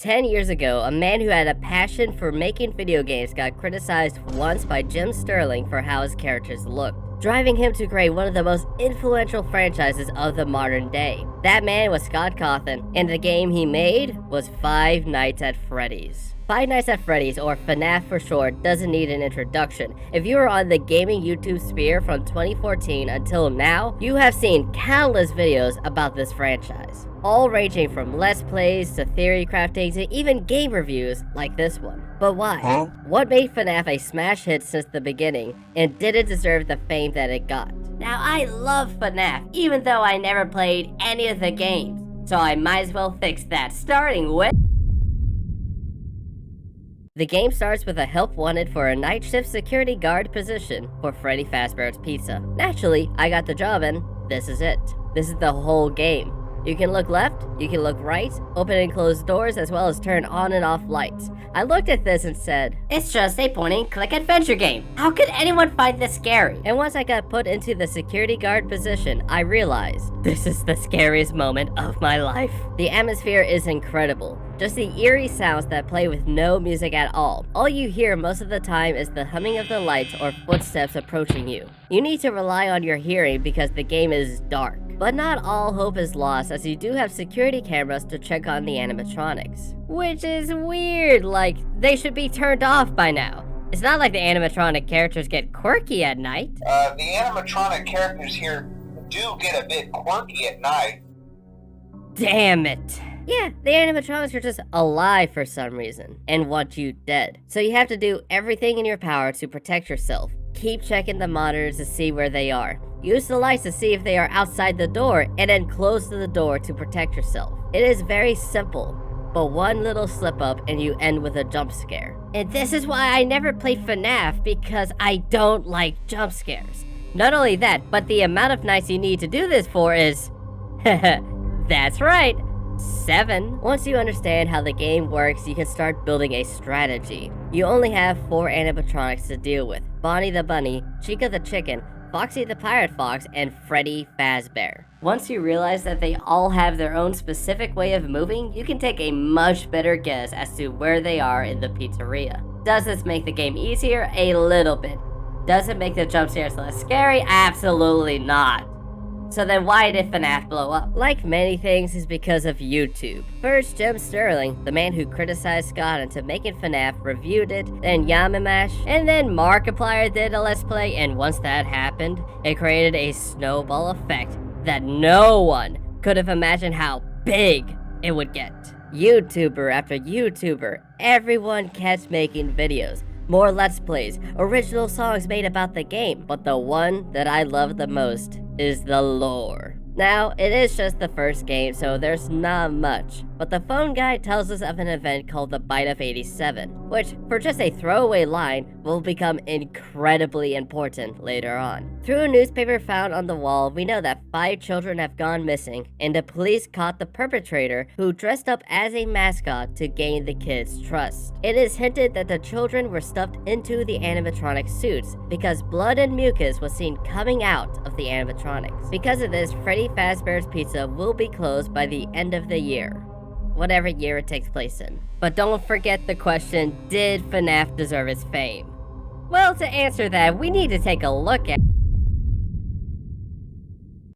10 years ago, a man who had a passion for making video games got criticized once by Jim Sterling for how his characters looked, driving him to create one of the most influential franchises of the modern day. That man was Scott Cawthon, and the game he made was Five Nights at Freddy's. Five Nights at Freddy's, or FNAF for short, doesn't need an introduction. If you are on the gaming YouTube sphere from 2014 until now, you have seen countless videos about this franchise, all ranging from Let's Plays to theory crafting to even game reviews like this one. But why? What made FNAF a smash hit since the beginning, and did it deserve the fame that it got? Now, I love FNAF, even though I never played any of the games, so I might as well fix that, starting with... The game starts with a help wanted for a night shift security guard position for Freddy Fazbear's Pizza. Naturally, I got the job and this is it. This is the whole game. You can look left, you can look right, open and close doors, as well as turn on and off lights. I looked at this and said, it's just a point-and-click adventure game. How could anyone find this scary? And once I got put into the security guard position, I realized this is the scariest moment of my life. The atmosphere is incredible. Just the eerie sounds that play with no music at all. All you hear most of the time is the humming of the lights or footsteps approaching you. You need to rely on your hearing because the game is dark. But not all hope is lost, as you do have security cameras to check on the animatronics. Which is weird, like, they should be turned off by now. It's not like the animatronic characters get quirky at night. The animatronic characters here do get a bit quirky at night. Damn it. Yeah, the animatronics are just alive for some reason, and want you dead. So you have to do everything in your power to protect yourself. Keep checking the monitors to see where they are. Use the lights to see if they are outside the door, and then close the door to protect yourself. It is very simple, but one little slip up and you end with a jump scare. And this is why I never played FNAF, because I don't like jump scares. Not only that, but the amount of nights you need to do this for is... that's right, 7. Once you understand how the game works, you can start building a strategy. You only have 4 animatronics to deal with: Bonnie the Bunny, Chica the Chicken, Foxy the Pirate Fox, and Freddy Fazbear. Once you realize that they all have their own specific way of moving, you can take a much better guess as to where they are in the pizzeria. Does this make the game easier? A little bit. Does it make the jump scares less scary? Absolutely not. So then why did FNAF blow up? Like many things, is because of YouTube. First, Jim Sterling, the man who criticized Scott into making FNAF, reviewed it, then Yamimash, and then Markiplier did a Let's Play, and once that happened, it created a snowball effect that no one could have imagined how big it would get. YouTuber after YouTuber, everyone kept making videos. More Let's Plays, original songs made about the game, but the one that I love the most is the lore. Now, it is just the first game, so there's not much, but the phone guy tells us of an event called the Bite of 87, which, for just a throwaway line, will become incredibly important later on. Through a newspaper found on the wall, we know that 5 children have gone missing, and the police caught the perpetrator, who dressed up as a mascot to gain the kids' trust. It is hinted that the children were stuffed into the animatronic suits, because blood and mucus was seen coming out of the animatronics. Because of this, Freddy Fazbear's Pizza will be closed by the end of the year, whatever year it takes place in. But don't forget the question, did FNAF deserve its fame? Well, to answer that, we need to take a look at...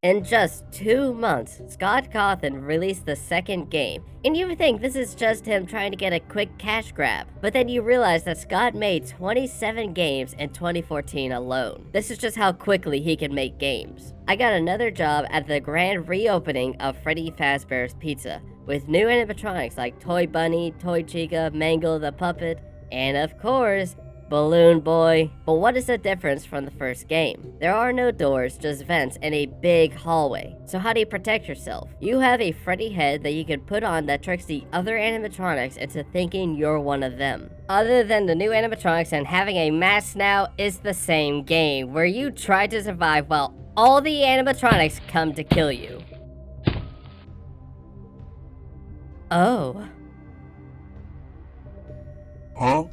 In just 2 months, Scott Cawthon released the second game, and you would think this is just him trying to get a quick cash grab. But then you realize that Scott made 27 games in 2014 alone. This is just how quickly he can make games. I got another job at the grand reopening of Freddy Fazbear's Pizza, with new animatronics like Toy Bunny, Toy Chica, Mangle the Puppet, and of course, Balloon Boy. But what is the difference from the first game? There are no doors, just vents and a big hallway. So how do you protect yourself? You have a Freddy head that you can put on that tricks the other animatronics into thinking you're one of them. Other than the new animatronics and having a mask now, it's the same game, where you try to survive while all the animatronics come to kill you. Oh. Huh?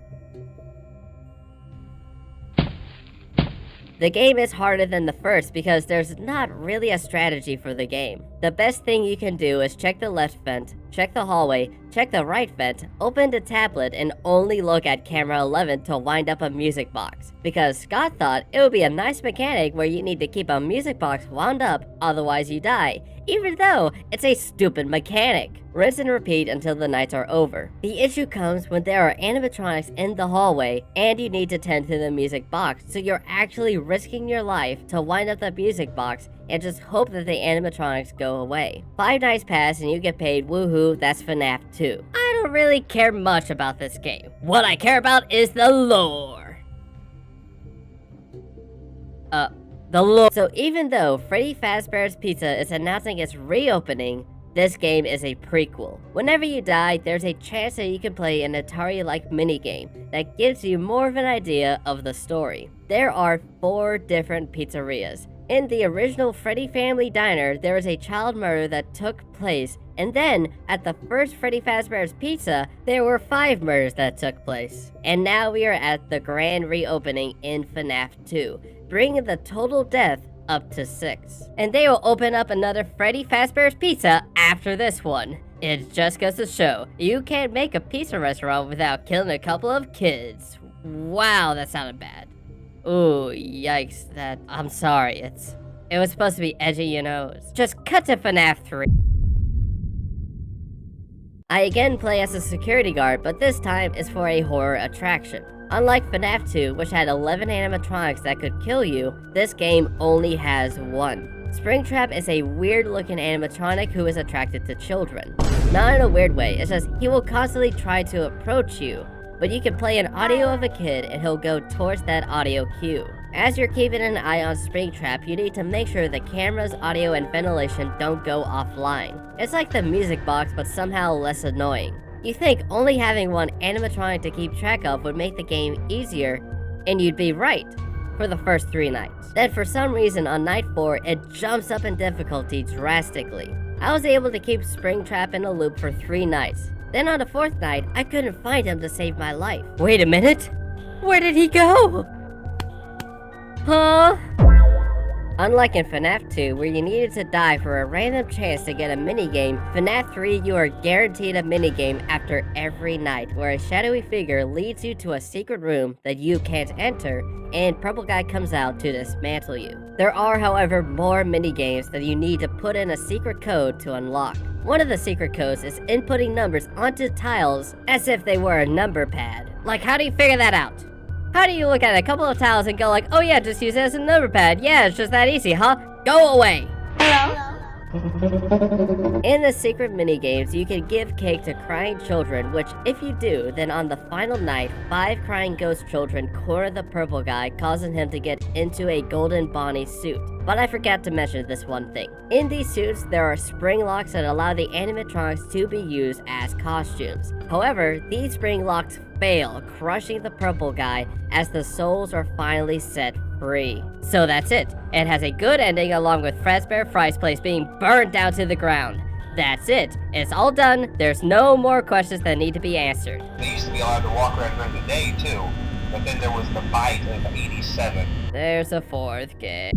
The game is harder than the first because there's not really a strategy for the game. The best thing you can do is check the left vent, check the hallway, check the right vent, open the tablet, and only look at camera 11 to wind up a music box. Because Scott thought it would be a nice mechanic where you need to keep a music box wound up, otherwise you die, even though it's a stupid mechanic. Rinse and repeat until the nights are over. The issue comes when there are animatronics in the hallway and you need to tend to the music box, so you're actually risking your life to wind up the music box and just hope that the animatronics go away. 5 nights pass and you get paid, woohoo, that's FNAF 2. I don't really care much about this game. What I care about is the lore. The lore. So even though Freddy Fazbear's Pizza is announcing its reopening, this game is a prequel. Whenever you die, there's a chance that you can play an Atari-like minigame that gives you more of an idea of the story. There are 4 different pizzerias. In the original Freddy Family Diner, there was a child murder that took place, and then, at the first Freddy Fazbear's Pizza, there were 5 murders that took place. And now we are at the grand reopening in FNAF 2, bringing the total death up to 6. And they will open up another Freddy Fazbear's Pizza after this one. It just goes to show, you can't make a pizza restaurant without killing a couple of kids. Wow, that sounded bad. Ooh, yikes, I'm sorry, it was supposed to be edgy, you know. Just cut to FNAF 3. I again play as a security guard, but this time it's for a horror attraction. Unlike FNAF 2, which had 11 animatronics that could kill you, this game only has 1. Springtrap is a weird-looking animatronic who is attracted to children. Not in a weird way, it's just he will constantly try to approach you, but you can play an audio of a kid and he'll go towards that audio cue. As you're keeping an eye on Springtrap, you need to make sure the camera's audio and ventilation don't go offline. It's like the music box, but somehow less annoying. You think only having 1 animatronic to keep track of would make the game easier, and you'd be right for the first 3 nights. Then for some reason on night 4, it jumps up in difficulty drastically. I was able to keep Springtrap in a loop for 3 nights. Then on the 4th night, I couldn't find him to save my life. Wait a minute! Where did he go? Huh? Unlike in FNAF 2, where you needed to die for a random chance to get a minigame, FNAF 3 you are guaranteed a minigame after every night, where a shadowy figure leads you to a secret room that you can't enter, and Purple Guy comes out to dismantle you. There are, however, more minigames that you need to put in a secret code to unlock. One of the secret codes is inputting numbers onto tiles as if they were a number pad. Like, how do you figure that out? How do you look at a couple of tiles and go like, oh yeah, just use it as a number pad. Yeah, it's just that easy, huh? Go away! Hello? In the secret minigames, you can give cake to crying children, which if you do, then on the final night, 5 crying ghost children corner the Purple Guy, causing him to get into a golden Bonnie suit. But I forgot to mention this one thing. In these suits, there are spring locks that allow the animatronics to be used as costumes. However, these spring locks fail, crushing the Purple Guy as the souls are finally set free. So that's it. It has a good ending along with Fazbear Fry's place being burned down to the ground. That's it. It's all done. There's no more questions that need to be answered. They used to be allowed to walk around during the day too, but then there was the bite of 87. There's a 4th game.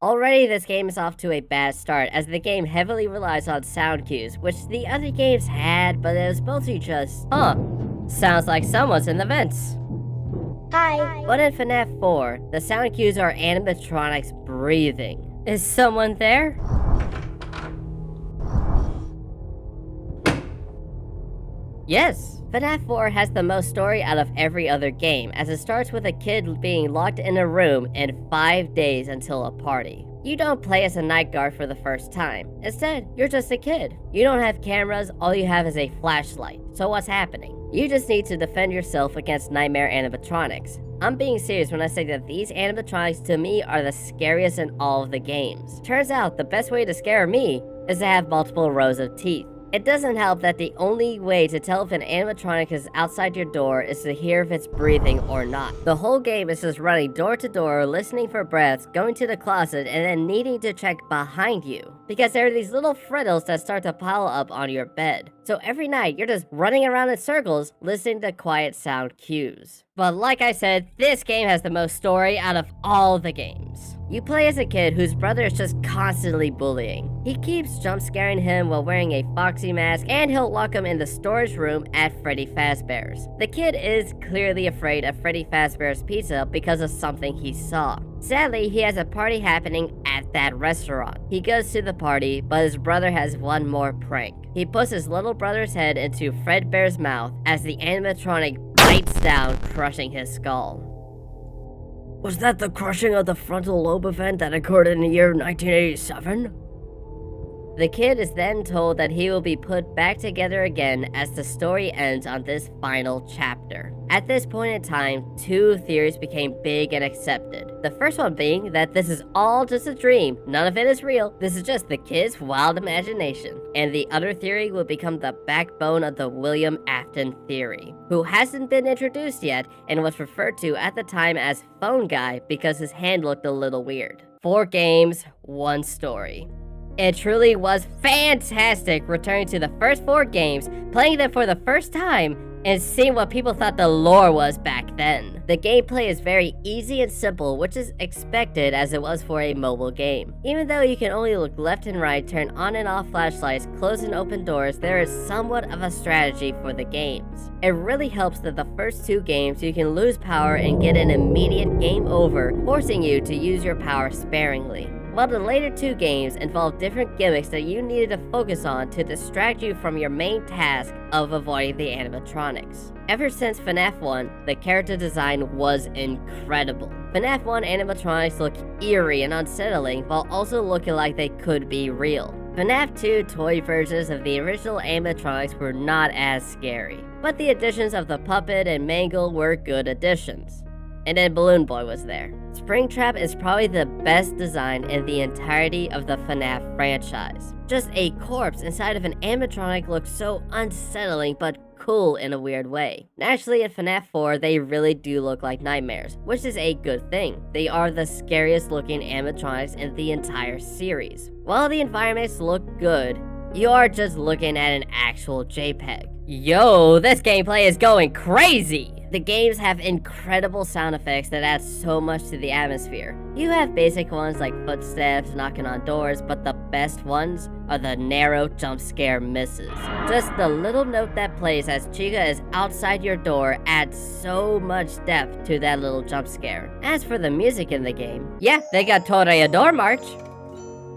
Already this game is off to a bad start, as the game heavily relies on sound cues, which the other games had, but it was mostly just, sounds like someone's in the vents. Hi. But in FNAF 4, the sound cues are animatronics breathing. Is someone there? Yes. FNAF 4 has the most story out of every other game, as it starts with a kid being locked in a room in 5 days until a party. You don't play as a night guard for the first time. Instead, you're just a kid. You don't have cameras, all you have is a flashlight. So what's happening? You just need to defend yourself against nightmare animatronics. I'm being serious when I say that these animatronics to me are the scariest in all of the games. Turns out the best way to scare me is to have multiple rows of teeth. It doesn't help that the only way to tell if an animatronic is outside your door is to hear if it's breathing or not. The whole game is just running door to door, listening for breaths, going to the closet, and then needing to check behind you. Because there are these little frittles that start to pile up on your bed. So every night, you're just running around in circles, listening to quiet sound cues. But like I said, this game has the most story out of all the games. You play as a kid whose brother is just constantly bullying. He keeps jump scaring him while wearing a foxy mask, and he'll lock him in the storage room at Freddy Fazbear's. The kid is clearly afraid of Freddy Fazbear's Pizza because of something he saw. Sadly, he has a party happening at that restaurant. He goes to the party, but his brother has one more prank. He puts his little brother's head into Fredbear's mouth as the animatronic bites down, crushing his skull. Was that the crushing of the frontal lobe event that occurred in the year 1987? The kid is then told that he will be put back together again as the story ends on this final chapter. At this point in time, two theories became big and accepted. The first one being that this is all just a dream, none of it is real, this is just the kid's wild imagination. And the other theory will become the backbone of the William Afton theory, who hasn't been introduced yet and was referred to at the time as Phone Guy because his hand looked a little weird. 4 games, 1 story. It truly was fantastic returning to the first 4 games, playing them for the first time, and seeing what people thought the lore was back then. The gameplay is very easy and simple, which is expected as it was for a mobile game. Even though you can only look left and right, turn on and off flashlights, close and open doors, there is somewhat of a strategy for the games. It really helps that the first 2 games you can lose power and get an immediate game over, forcing you to use your power sparingly. While the later 2 games involve different gimmicks that you needed to focus on to distract you from your main task of avoiding the animatronics. Ever since FNAF 1, the character design was incredible. FNAF 1 animatronics look eerie and unsettling while also looking like they could be real. FNAF 2 toy versions of the original animatronics were not as scary, but the additions of the puppet and Mangle were good additions. And then Balloon Boy was there. Springtrap is probably the best design in the entirety of the FNAF franchise. Just a corpse inside of an animatronic looks so unsettling but cool in a weird way. Naturally, in FNAF 4, they really do look like nightmares, which is a good thing. They are the scariest looking animatronics in the entire series. While the environments look good, you are just looking at an actual JPEG. Yo, this gameplay is going crazy! The games have incredible sound effects that add so much to the atmosphere. You have basic ones like footsteps, knocking on doors, but the best ones are the narrow jump scare misses. Just the little note that plays as Chica is outside your door adds so much depth to that little jump scare. As for the music in the game, yeah, they got Toreador March.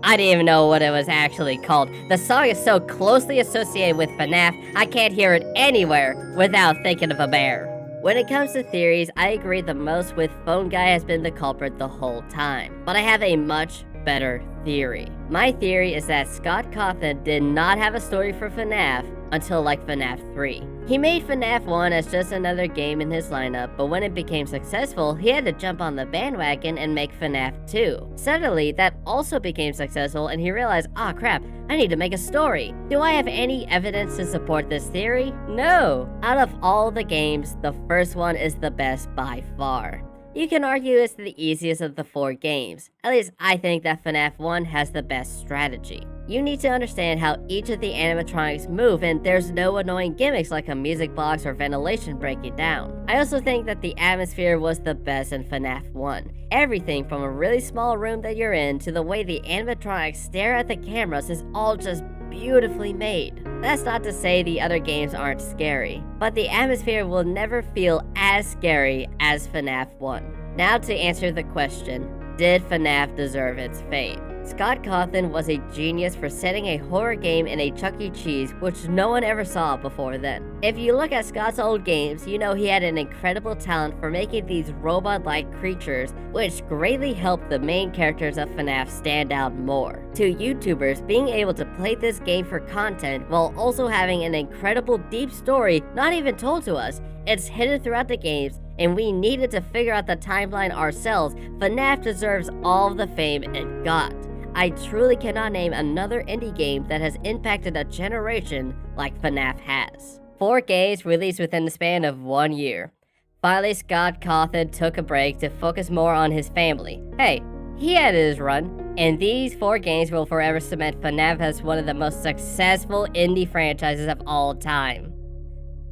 I didn't even know what it was actually called. The song is so closely associated with FNAF, I can't hear it anywhere without thinking of a bear. When it comes to theories, I agree the most with Phone Guy has been the culprit the whole time. But I have a much better theory. My theory is that Scott Cawthon did not have a story for FNAF until like FNAF 3. He made FNAF 1 as just another game in his lineup, but when it became successful, he had to jump on the bandwagon and make FNAF 2. Suddenly, that also became successful and he realized, ah crap, I need to make a story. Do I have any evidence to support this theory? No! Out of all the games, the first one is the best by far. You can argue it's the easiest of the 4 games. At least I think that FNAF 1 has the best strategy. You need to understand how each of the animatronics move, and there's no annoying gimmicks like a music box or ventilation breaking down. I also think that the atmosphere was the best in FNAF 1. Everything from a really small room that you're in to the way the animatronics stare at the cameras is all just beautifully made. That's not to say the other games aren't scary, but the atmosphere will never feel as scary as FNAF 1. Now to answer the question, did FNAF deserve its fame? Scott Cawthon was a genius for setting a horror game in a Chuck E. Cheese, which no one ever saw before then. If you look at Scott's old games, you know he had an incredible talent for making these robot-like creatures, which greatly helped the main characters of FNAF stand out more. To YouTubers, being able to play this game for content while also having an incredible deep story not even told to us, it's hidden throughout the games, and we needed to figure out the timeline ourselves. FNAF deserves all the fame it got. I truly cannot name another indie game that has impacted a generation like FNAF has. 4 games released within the span of 1 year. Finally, Scott Cawthon took a break to focus more on his family. Hey, he had his run, and these 4 games will forever cement FNAF as one of the most successful indie franchises of all time.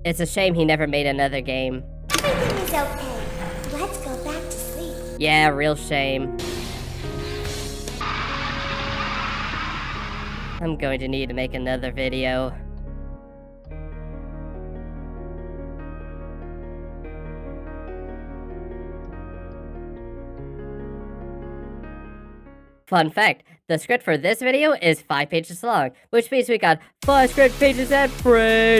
It's a shame he never made another game. Everything is okay. Let's go back to sleep. Yeah, real shame. I'm going to need to make another video. Fun fact, the script for this video is 5 pages long, which means we got 5 script pages at Freddy.